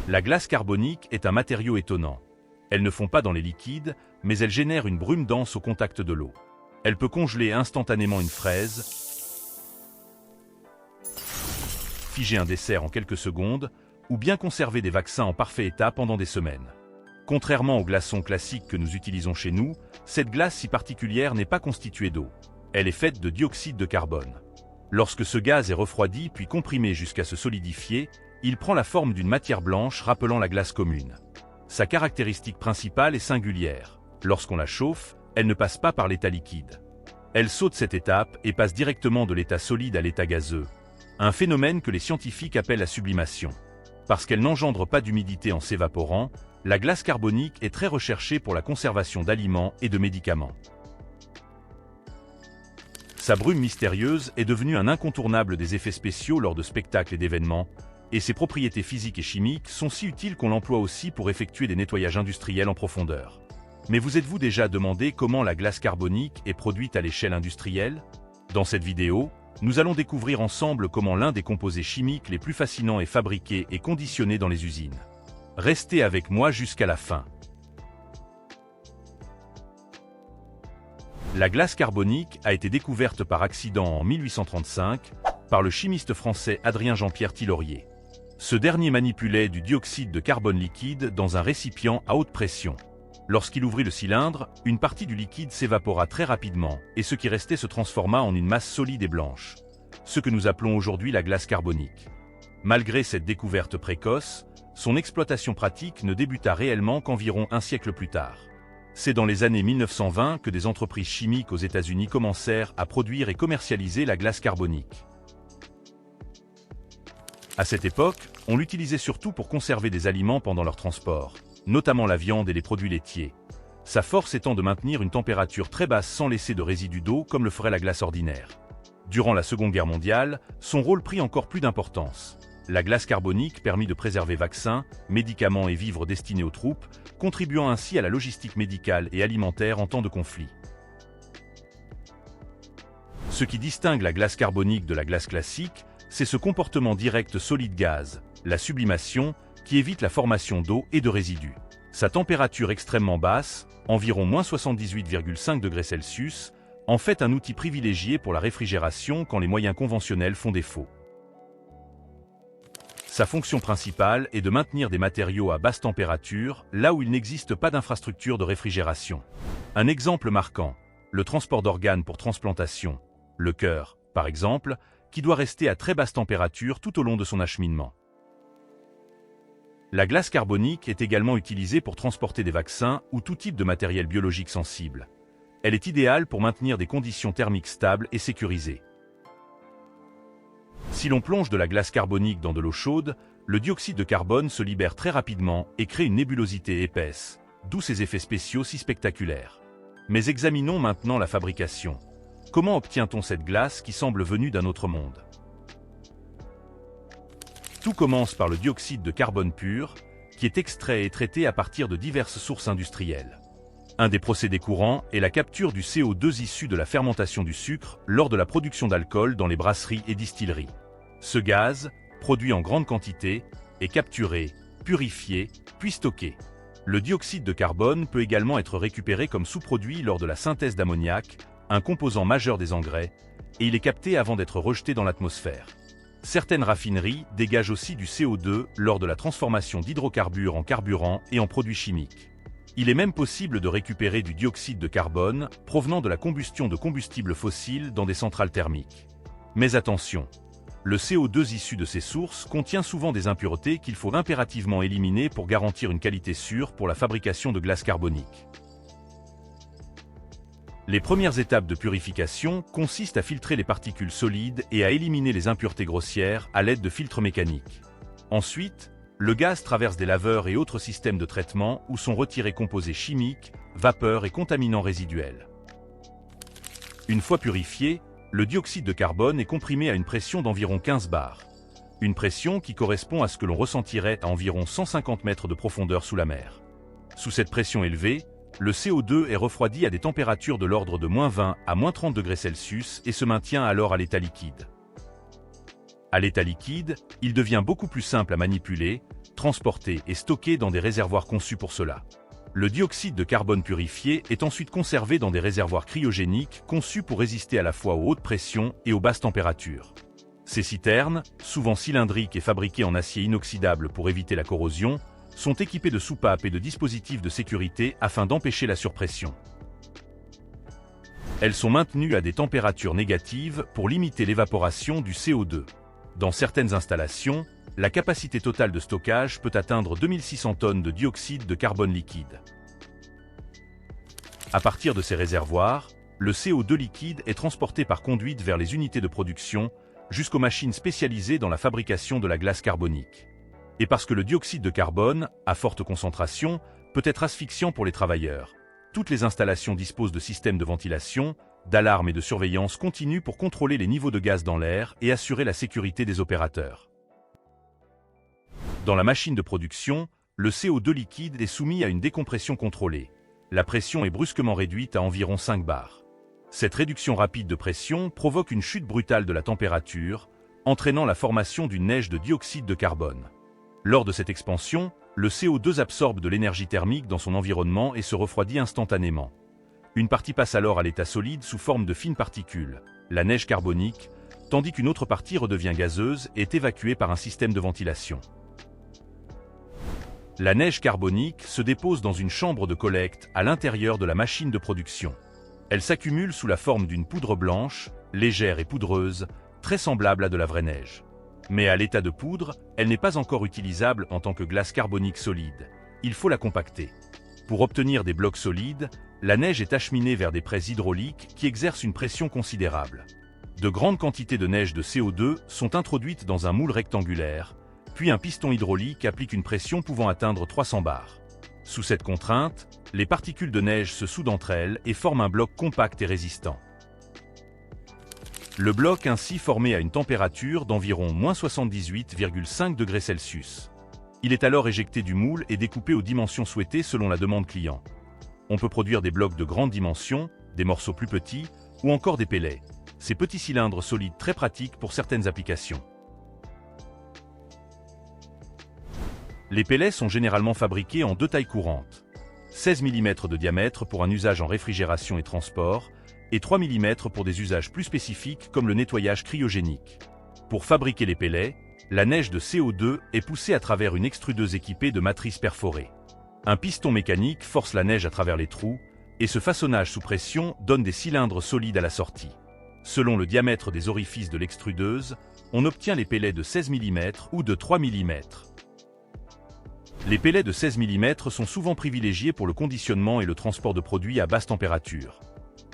La glace carbonique est un matériau étonnant. Elle ne fond pas dans les liquides, mais elle génère une brume dense au contact de l'eau. Elle peut congeler instantanément une fraise, figer un dessert en quelques secondes, ou bien conserver des vaccins en parfait état pendant des semaines. Contrairement aux glaçons classiques que nous utilisons chez nous, cette glace si particulière n'est pas constituée d'eau. Elle est faite de dioxyde de carbone. Lorsque ce gaz est refroidi puis comprimé jusqu'à se solidifier, il prend la forme d'une matière blanche rappelant la glace commune. Sa caractéristique principale est singulière. Lorsqu'on la chauffe, elle ne passe pas par l'état liquide. Elle saute cette étape et passe directement de l'état solide à l'état gazeux, un phénomène que les scientifiques appellent la sublimation. Parce qu'elle n'engendre pas d'humidité en s'évaporant, la glace carbonique est très recherchée pour la conservation d'aliments et de médicaments. Sa brume mystérieuse est devenue un incontournable des effets spéciaux lors de spectacles et d'événements, et ses propriétés physiques et chimiques sont si utiles qu'on l'emploie aussi pour effectuer des nettoyages industriels en profondeur. Mais vous êtes-vous déjà demandé comment la glace carbonique est produite à l'échelle industrielle? Dans cette vidéo, nous allons découvrir ensemble comment l'un des composés chimiques les plus fascinants est fabriqué et conditionné dans les usines. Restez avec moi jusqu'à la fin. La glace carbonique a été découverte par accident en 1835 par le chimiste français Adrien Jean-Pierre Tillorier. Ce dernier manipulait du dioxyde de carbone liquide dans un récipient à haute pression. Lorsqu'il ouvrit le cylindre, une partie du liquide s'évapora très rapidement et ce qui restait se transforma en une masse solide et blanche, ce que nous appelons aujourd'hui la glace carbonique. Malgré cette découverte précoce, son exploitation pratique ne débuta réellement qu'environ un siècle plus tard. C'est dans les années 1920 que des entreprises chimiques aux États-Unis commencèrent à produire et commercialiser la glace carbonique. À cette époque, on l'utilisait surtout pour conserver des aliments pendant leur transport, notamment la viande et les produits laitiers. Sa force étant de maintenir une température très basse sans laisser de résidus d'eau comme le ferait la glace ordinaire. Durant la Seconde Guerre mondiale, son rôle prit encore plus d'importance. La glace carbonique permit de préserver vaccins, médicaments et vivres destinés aux troupes, contribuant ainsi à la logistique médicale et alimentaire en temps de conflit. Ce qui distingue la glace carbonique de la glace classique, c'est ce comportement direct solide-gaz, la sublimation, qui évite la formation d'eau et de résidus. Sa température extrêmement basse, environ -78,5 degrés Celsius, en fait un outil privilégié pour la réfrigération quand les moyens conventionnels font défaut. Sa fonction principale est de maintenir des matériaux à basse température, là où il n'existe pas d'infrastructure de réfrigération. Un exemple marquant, le transport d'organes pour transplantation, le cœur, par exemple, qui doit rester à très basse température tout au long de son acheminement. La glace carbonique est également utilisée pour transporter des vaccins ou tout type de matériel biologique sensible. Elle est idéale pour maintenir des conditions thermiques stables et sécurisées. Si l'on plonge de la glace carbonique dans de l'eau chaude, le dioxyde de carbone se libère très rapidement et crée une nébulosité épaisse, d'où ces effets spéciaux si spectaculaires. Mais examinons maintenant la fabrication. Comment obtient-on cette glace qui semble venue d'un autre monde? Tout commence par le dioxyde de carbone pur, qui est extrait et traité à partir de diverses sources industrielles. Un des procédés courants est la capture du CO2 issu de la fermentation du sucre lors de la production d'alcool dans les brasseries et distilleries. Ce gaz, produit en grande quantité, est capturé, purifié, puis stocké. Le dioxyde de carbone peut également être récupéré comme sous-produit lors de la synthèse d'ammoniac, un composant majeur des engrais, et il est capté avant d'être rejeté dans l'atmosphère. Certaines raffineries dégagent aussi du CO2 lors de la transformation d'hydrocarbures en carburant et en produits chimiques. Il est même possible de récupérer du dioxyde de carbone provenant de la combustion de combustibles fossiles dans des centrales thermiques. Mais attention, le CO2 issu de ces sources contient souvent des impuretés qu'il faut impérativement éliminer pour garantir une qualité sûre pour la fabrication de glace carbonique. Les premières étapes de purification consistent à filtrer les particules solides et à éliminer les impuretés grossières à l'aide de filtres mécaniques. Ensuite, le gaz traverse des laveurs et autres systèmes de traitement où sont retirés composés chimiques, vapeurs et contaminants résiduels. Une fois purifié, le dioxyde de carbone est comprimé à une pression d'environ 15 bars. Une pression qui correspond à ce que l'on ressentirait à environ 150 mètres de profondeur sous la mer. Sous cette pression élevée, le CO2 est refroidi à des températures de l'ordre de -20 à -30 degrés Celsius et se maintient alors à l'état liquide. À l'état liquide, il devient beaucoup plus simple à manipuler, transporter et stocker dans des réservoirs conçus pour cela. Le dioxyde de carbone purifié est ensuite conservé dans des réservoirs cryogéniques conçus pour résister à la fois aux hautes pressions et aux basses températures. Ces citernes, souvent cylindriques et fabriquées en acier inoxydable pour éviter la corrosion, sont équipées de soupapes et de dispositifs de sécurité afin d'empêcher la surpression. Elles sont maintenues à des températures négatives pour limiter l'évaporation du CO2. Dans certaines installations, la capacité totale de stockage peut atteindre 2600 tonnes de dioxyde de carbone liquide. À partir de ces réservoirs, le CO2 liquide est transporté par conduite vers les unités de production jusqu'aux machines spécialisées dans la fabrication de la glace carbonique. Et parce que le dioxyde de carbone, à forte concentration, peut être asphyxiant pour les travailleurs, toutes les installations disposent de systèmes de ventilation, d'alarme et de surveillance continue pour contrôler les niveaux de gaz dans l'air et assurer la sécurité des opérateurs. Dans la machine de production, le CO2 liquide est soumis à une décompression contrôlée. La pression est brusquement réduite à environ 5 bars. Cette réduction rapide de pression provoque une chute brutale de la température, entraînant la formation d'une neige de dioxyde de carbone. Lors de cette expansion, le CO2 absorbe de l'énergie thermique dans son environnement et se refroidit instantanément. Une partie passe alors à l'état solide sous forme de fines particules, la neige carbonique, tandis qu'une autre partie redevient gazeuse et est évacuée par un système de ventilation. La neige carbonique se dépose dans une chambre de collecte à l'intérieur de la machine de production. Elle s'accumule sous la forme d'une poudre blanche, légère et poudreuse, très semblable à de la vraie neige. Mais à l'état de poudre, elle n'est pas encore utilisable en tant que glace carbonique solide. Il faut la compacter. Pour obtenir des blocs solides, la neige est acheminée vers des presses hydrauliques qui exercent une pression considérable. De grandes quantités de neige de CO2 sont introduites dans un moule rectangulaire, puis un piston hydraulique applique une pression pouvant atteindre 300 bars. Sous cette contrainte, les particules de neige se soudent entre elles et forment un bloc compact et résistant. Le bloc ainsi formé à une température d'environ -78,5 degrés Celsius. Il est alors éjecté du moule et découpé aux dimensions souhaitées selon la demande client. On peut produire des blocs de grande dimension, des morceaux plus petits, ou encore des pellets, ces petits cylindres solides très pratiques pour certaines applications. Les pellets sont généralement fabriqués en deux tailles courantes. 16 mm de diamètre pour un usage en réfrigération et transport, et 3 mm pour des usages plus spécifiques comme le nettoyage cryogénique. Pour fabriquer les pellets, la neige de CO2 est poussée à travers une extrudeuse équipée de matrices perforées. Un piston mécanique force la neige à travers les trous, et ce façonnage sous pression donne des cylindres solides à la sortie. Selon le diamètre des orifices de l'extrudeuse, on obtient les pellets de 16 mm ou de 3 mm. Les pellets de 16 mm sont souvent privilégiés pour le conditionnement et le transport de produits à basse température.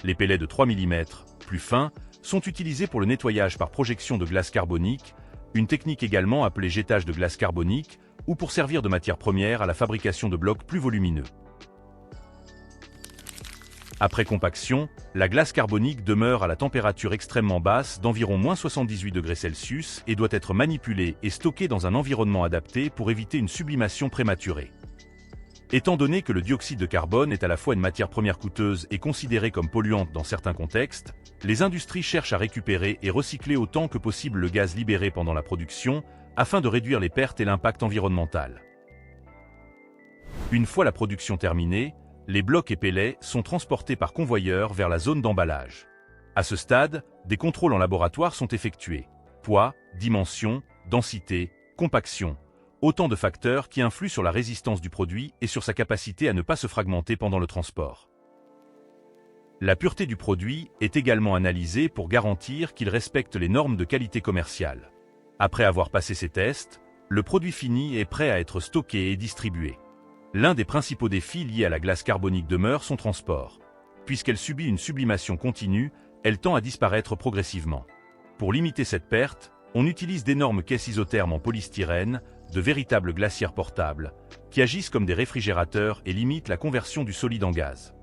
Les pellets de 3 mm, plus fins, sont utilisés pour le nettoyage par projection de glace carbonique, une technique également appelée jettage de glace carbonique, ou pour servir de matière première à la fabrication de blocs plus volumineux. Après compaction, la glace carbonique demeure à la température extrêmement basse d'environ -78 degrés Celsius et doit être manipulée et stockée dans un environnement adapté pour éviter une sublimation prématurée. Étant donné que le dioxyde de carbone est à la fois une matière première coûteuse et considérée comme polluante dans certains contextes, les industries cherchent à récupérer et recycler autant que possible le gaz libéré pendant la production afin de réduire les pertes et l'impact environnemental. Une fois la production terminée, les blocs et pellets sont transportés par convoyeur vers la zone d'emballage. À ce stade, des contrôles en laboratoire sont effectués. Poids, dimension, densité, compaction. Autant de facteurs qui influent sur la résistance du produit et sur sa capacité à ne pas se fragmenter pendant le transport. La pureté du produit est également analysée pour garantir qu'il respecte les normes de qualité commerciale. Après avoir passé ces tests, le produit fini est prêt à être stocké et distribué. L'un des principaux défis liés à la glace carbonique demeure son transport. Puisqu'elle subit une sublimation continue, elle tend à disparaître progressivement. Pour limiter cette perte, on utilise d'énormes caisses isothermes en polystyrène, de véritables glacières portables, qui agissent comme des réfrigérateurs et limitent la conversion du solide en gaz.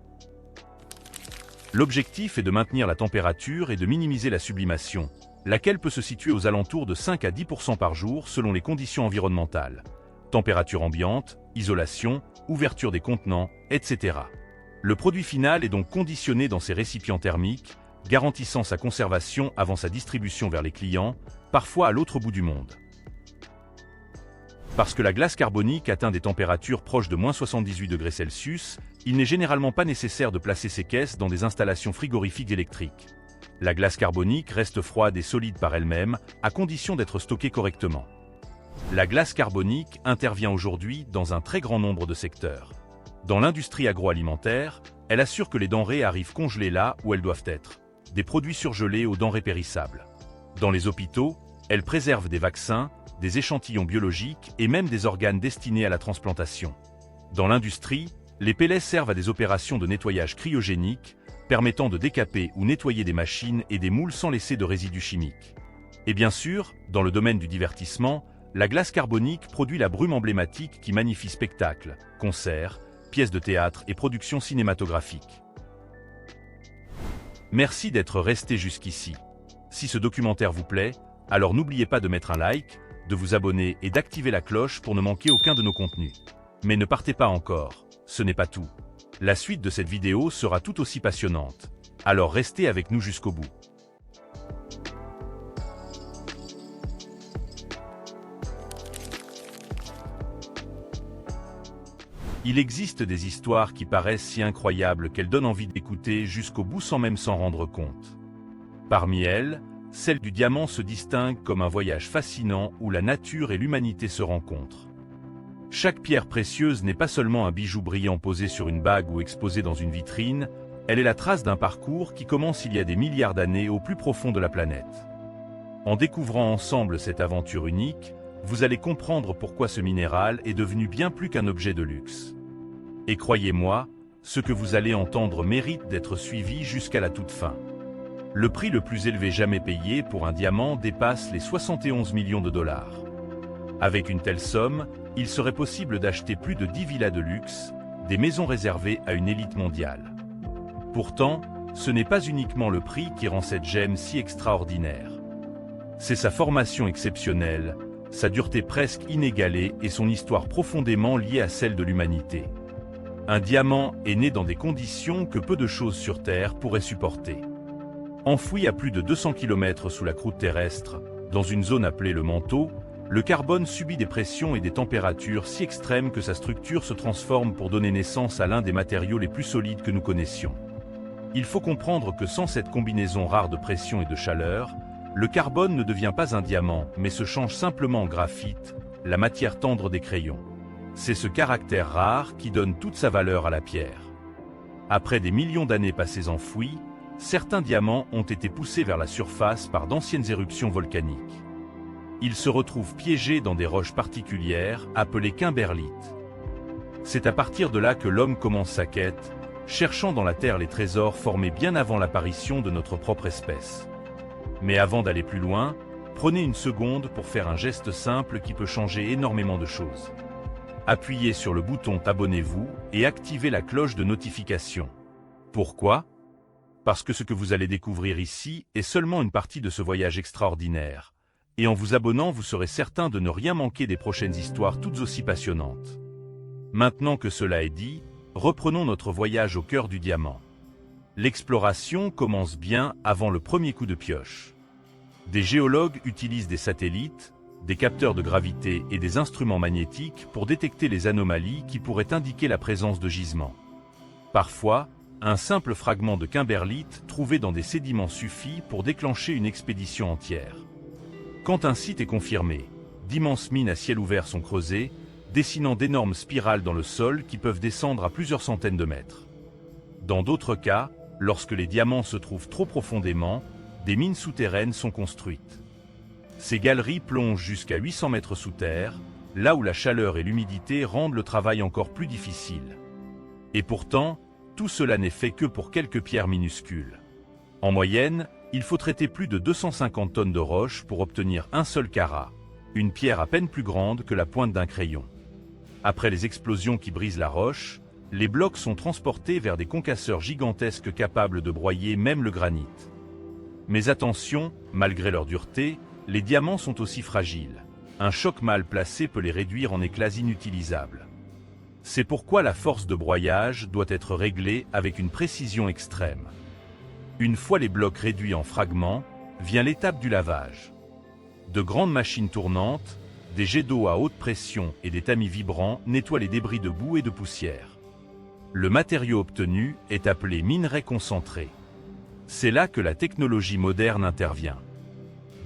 L'objectif est de maintenir la température et de minimiser la sublimation, laquelle peut se situer aux alentours de 5 à 10% par jour selon les conditions environnementales. Température ambiante, isolation, ouverture des contenants, etc. Le produit final est donc conditionné dans ces récipients thermiques, garantissant sa conservation avant sa distribution vers les clients, parfois à l'autre bout du monde. Parce que la glace carbonique atteint des températures proches de -78°C, il n'est généralement pas nécessaire de placer ces caisses dans des installations frigorifiques électriques. La glace carbonique reste froide et solide par elle-même, à condition d'être stockée correctement. La glace carbonique intervient aujourd'hui dans un très grand nombre de secteurs. Dans l'industrie agroalimentaire, elle assure que les denrées arrivent congelées là où elles doivent être. Des produits surgelés aux denrées périssables. Dans les hôpitaux, elle préserve des vaccins, des échantillons biologiques et même des organes destinés à la transplantation. Dans l'industrie, les pellets servent à des opérations de nettoyage cryogénique, permettant de décaper ou nettoyer des machines et des moules sans laisser de résidus chimiques. Et bien sûr, dans le domaine du divertissement, la glace carbonique produit la brume emblématique qui magnifie spectacles, concerts, pièces de théâtre et productions cinématographiques. Merci d'être resté jusqu'ici. Si ce documentaire vous plaît, alors n'oubliez pas de mettre un like, de vous abonner et d'activer la cloche pour ne manquer aucun de nos contenus. Mais ne partez pas encore, ce n'est pas tout. La suite de cette vidéo sera tout aussi passionnante. Alors restez avec nous jusqu'au bout. Il existe des histoires qui paraissent si incroyables qu'elles donnent envie d'écouter jusqu'au bout sans même s'en rendre compte. Parmi elles, celle du diamant se distingue comme un voyage fascinant où la nature et l'humanité se rencontrent. Chaque pierre précieuse n'est pas seulement un bijou brillant posé sur une bague ou exposé dans une vitrine, elle est la trace d'un parcours qui commence il y a des milliards d'années au plus profond de la planète. En découvrant ensemble cette aventure unique, vous allez comprendre pourquoi ce minéral est devenu bien plus qu'un objet de luxe. Et croyez-moi, ce que vous allez entendre mérite d'être suivi jusqu'à la toute fin. Le prix le plus élevé jamais payé pour un diamant dépasse les 71 millions de dollars. Avec une telle somme, il serait possible d'acheter plus de 10 villas de luxe, des maisons réservées à une élite mondiale. Pourtant, ce n'est pas uniquement le prix qui rend cette gemme si extraordinaire. C'est sa formation exceptionnelle, sa dureté presque inégalée et son histoire profondément liée à celle de l'humanité. Un diamant est né dans des conditions que peu de choses sur Terre pourraient supporter. Enfoui à plus de 200 km sous la croûte terrestre, dans une zone appelée le manteau, le carbone subit des pressions et des températures si extrêmes que sa structure se transforme pour donner naissance à l'un des matériaux les plus solides que nous connaissions. Il faut comprendre que sans cette combinaison rare de pression et de chaleur, le carbone ne devient pas un diamant, mais se change simplement en graphite, la matière tendre des crayons. C'est ce caractère rare qui donne toute sa valeur à la pierre. Après des millions d'années passées enfouies, certains diamants ont été poussés vers la surface par d'anciennes éruptions volcaniques. Ils se retrouvent piégés dans des roches particulières, appelées kimberlites. C'est à partir de là que l'homme commence sa quête, cherchant dans la terre les trésors formés bien avant l'apparition de notre propre espèce. Mais avant d'aller plus loin, prenez une seconde pour faire un geste simple qui peut changer énormément de choses. Appuyez sur le bouton « Abonnez-vous » et activez la cloche de notification. Pourquoi ? Parce que ce que vous allez découvrir ici est seulement une partie de ce voyage extraordinaire. Et en vous abonnant, vous serez certain de ne rien manquer des prochaines histoires toutes aussi passionnantes. Maintenant que cela est dit, reprenons notre voyage au cœur du diamant. L'exploration commence bien avant le premier coup de pioche. Des géologues utilisent des satellites, des capteurs de gravité et des instruments magnétiques pour détecter les anomalies qui pourraient indiquer la présence de gisements. Parfois, un simple fragment de kimberlite trouvé dans des sédiments suffit pour déclencher une expédition entière. Quand un site est confirmé, d'immenses mines à ciel ouvert sont creusées, dessinant d'énormes spirales dans le sol qui peuvent descendre à plusieurs centaines de mètres. Dans d'autres cas, lorsque les diamants se trouvent trop profondément, des mines souterraines sont construites. Ces galeries plongent jusqu'à 800 mètres sous terre, là où la chaleur et l'humidité rendent le travail encore plus difficile. Et pourtant, tout cela n'est fait que pour quelques pierres minuscules. En moyenne, il faut traiter plus de 250 tonnes de roches pour obtenir un seul carat, une pierre à peine plus grande que la pointe d'un crayon. Après les explosions qui brisent la roche, les blocs sont transportés vers des concasseurs gigantesques capables de broyer même le granit. Mais attention, malgré leur dureté, les diamants sont aussi fragiles. Un choc mal placé peut les réduire en éclats inutilisables. C'est pourquoi la force de broyage doit être réglée avec une précision extrême. Une fois les blocs réduits en fragments, vient l'étape du lavage. De grandes machines tournantes, des jets d'eau à haute pression et des tamis vibrants nettoient les débris de boue et de poussière. Le matériau obtenu est appelé minerai concentré. C'est là que la technologie moderne intervient.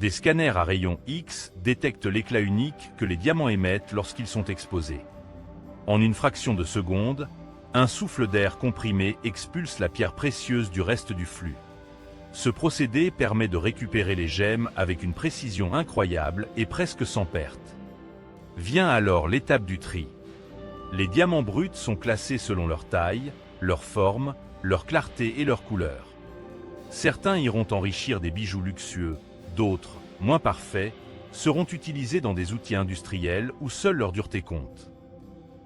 Des scanners à rayons X détectent l'éclat unique que les diamants émettent lorsqu'ils sont exposés. En une fraction de seconde, un souffle d'air comprimé expulse la pierre précieuse du reste du flux. Ce procédé permet de récupérer les gemmes avec une précision incroyable et presque sans perte. Vient alors l'étape du tri. Les diamants bruts sont classés selon leur taille, leur forme, leur clarté et leur couleur. Certains iront enrichir des bijoux luxueux, d'autres, moins parfaits, seront utilisés dans des outils industriels où seule leur dureté compte.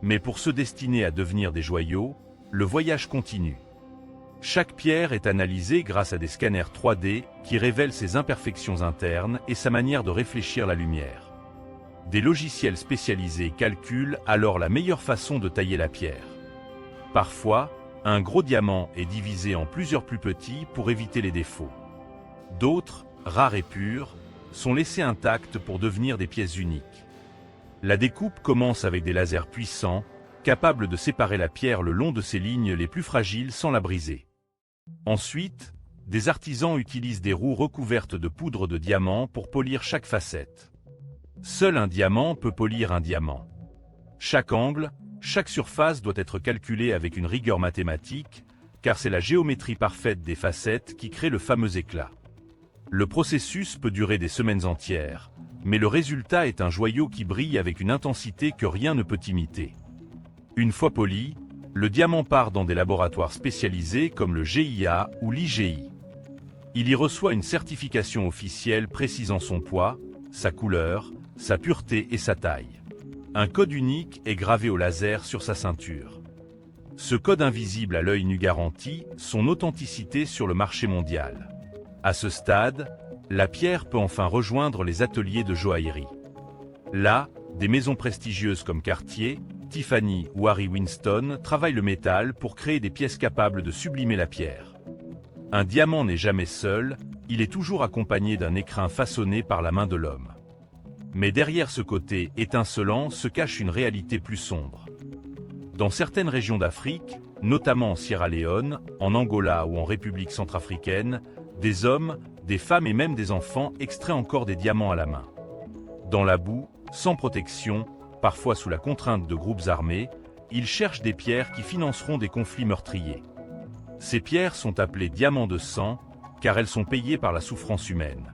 Mais pour ceux destinés à devenir des joyaux, le voyage continue. Chaque pierre est analysée grâce à des scanners 3D qui révèlent ses imperfections internes et sa manière de réfléchir la lumière. Des logiciels spécialisés calculent alors la meilleure façon de tailler la pierre. Parfois, un gros diamant est divisé en plusieurs plus petits pour éviter les défauts. D'autres, rares et purs, sont laissés intacts pour devenir des pièces uniques. La découpe commence avec des lasers puissants, capables de séparer la pierre le long de ses lignes les plus fragiles sans la briser. Ensuite, des artisans utilisent des roues recouvertes de poudre de diamant pour polir chaque facette. Seul un diamant peut polir un diamant. Chaque angle, chaque surface doit être calculée avec une rigueur mathématique, car c'est la géométrie parfaite des facettes qui crée le fameux éclat. Le processus peut durer des semaines entières, mais le résultat est un joyau qui brille avec une intensité que rien ne peut imiter. Une fois poli, le diamant part dans des laboratoires spécialisés comme le GIA ou l'IGI. Il y reçoit une certification officielle précisant son poids, sa couleur, sa pureté et sa taille. Un code unique est gravé au laser sur sa ceinture. Ce code invisible à l'œil nu garantit son authenticité sur le marché mondial. À ce stade, la pierre peut enfin rejoindre les ateliers de joaillerie. Là, des maisons prestigieuses comme Cartier, Tiffany ou Harry Winston travaillent le métal pour créer des pièces capables de sublimer la pierre. Un diamant n'est jamais seul, il est toujours accompagné d'un écrin façonné par la main de l'homme. Mais derrière ce côté étincelant se cache une réalité plus sombre. Dans certaines régions d'Afrique, notamment en Sierra Leone, en Angola ou en République centrafricaine, des hommes, des femmes et même des enfants extraient encore des diamants à la main. Dans la boue, sans protection, parfois sous la contrainte de groupes armés, ils cherchent des pierres qui financeront des conflits meurtriers. Ces pierres sont appelées diamants de sang, car elles sont payées par la souffrance humaine.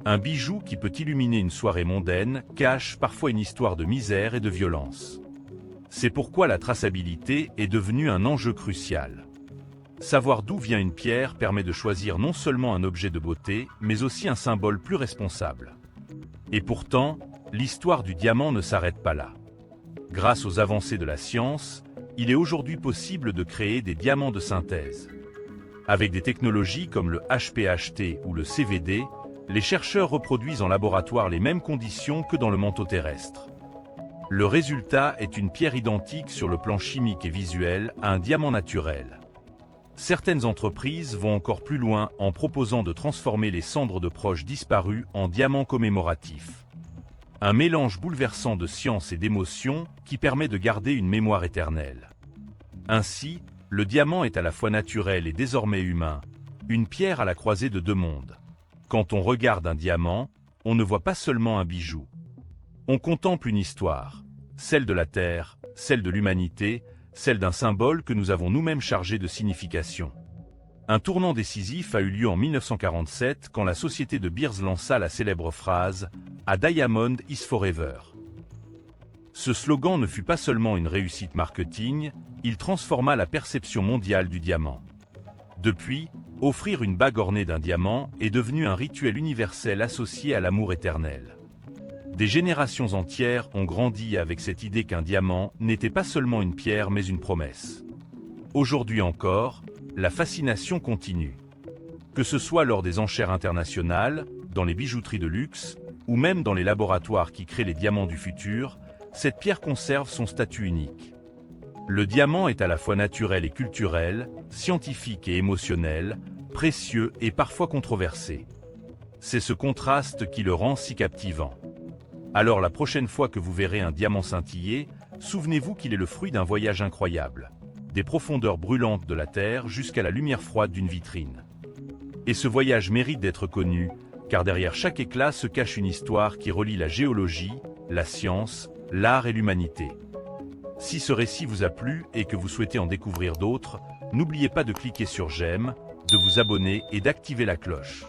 Un bijou qui peut illuminer une soirée mondaine cache parfois une histoire de misère et de violence. C'est pourquoi la traçabilité est devenue un enjeu crucial. Savoir d'où vient une pierre permet de choisir non seulement un objet de beauté, mais aussi un symbole plus responsable. Et pourtant, l'histoire du diamant ne s'arrête pas là. Grâce aux avancées de la science, il est aujourd'hui possible de créer des diamants de synthèse. Avec des technologies comme le HPHT ou le CVD, les chercheurs reproduisent en laboratoire les mêmes conditions que dans le manteau terrestre. Le résultat est une pierre identique sur le plan chimique et visuel à un diamant naturel. Certaines entreprises vont encore plus loin en proposant de transformer les cendres de proches disparus en diamants commémoratifs. Un mélange bouleversant de science et d'émotion qui permet de garder une mémoire éternelle. Ainsi, le diamant est à la fois naturel et désormais humain, une pierre à la croisée de deux mondes. Quand on regarde un diamant, on ne voit pas seulement un bijou. On contemple une histoire, celle de la Terre, celle de l'humanité, celle d'un symbole que nous avons nous-mêmes chargé de signification. Un tournant décisif a eu lieu en 1947 quand la société de Beers lança la célèbre phrase « A diamond is forever ». Ce slogan ne fut pas seulement une réussite marketing, il transforma la perception mondiale du diamant. Depuis, offrir une bague ornée d'un diamant est devenu un rituel universel associé à l'amour éternel. Des générations entières ont grandi avec cette idée qu'un diamant n'était pas seulement une pierre mais une promesse. Aujourd'hui encore, la fascination continue. Que ce soit lors des enchères internationales, dans les bijouteries de luxe, ou même dans les laboratoires qui créent les diamants du futur, cette pierre conserve son statut unique. Le diamant est à la fois naturel et culturel, scientifique et émotionnel, précieux et parfois controversé. C'est ce contraste qui le rend si captivant. Alors la prochaine fois que vous verrez un diamant scintiller, souvenez-vous qu'il est le fruit d'un voyage incroyable, des profondeurs brûlantes de la Terre jusqu'à la lumière froide d'une vitrine. Et ce voyage mérite d'être connu, car derrière chaque éclat se cache une histoire qui relie la géologie, la science, l'art et l'humanité. Si ce récit vous a plu et que vous souhaitez en découvrir d'autres, n'oubliez pas de cliquer sur j'aime, de vous abonner et d'activer la cloche.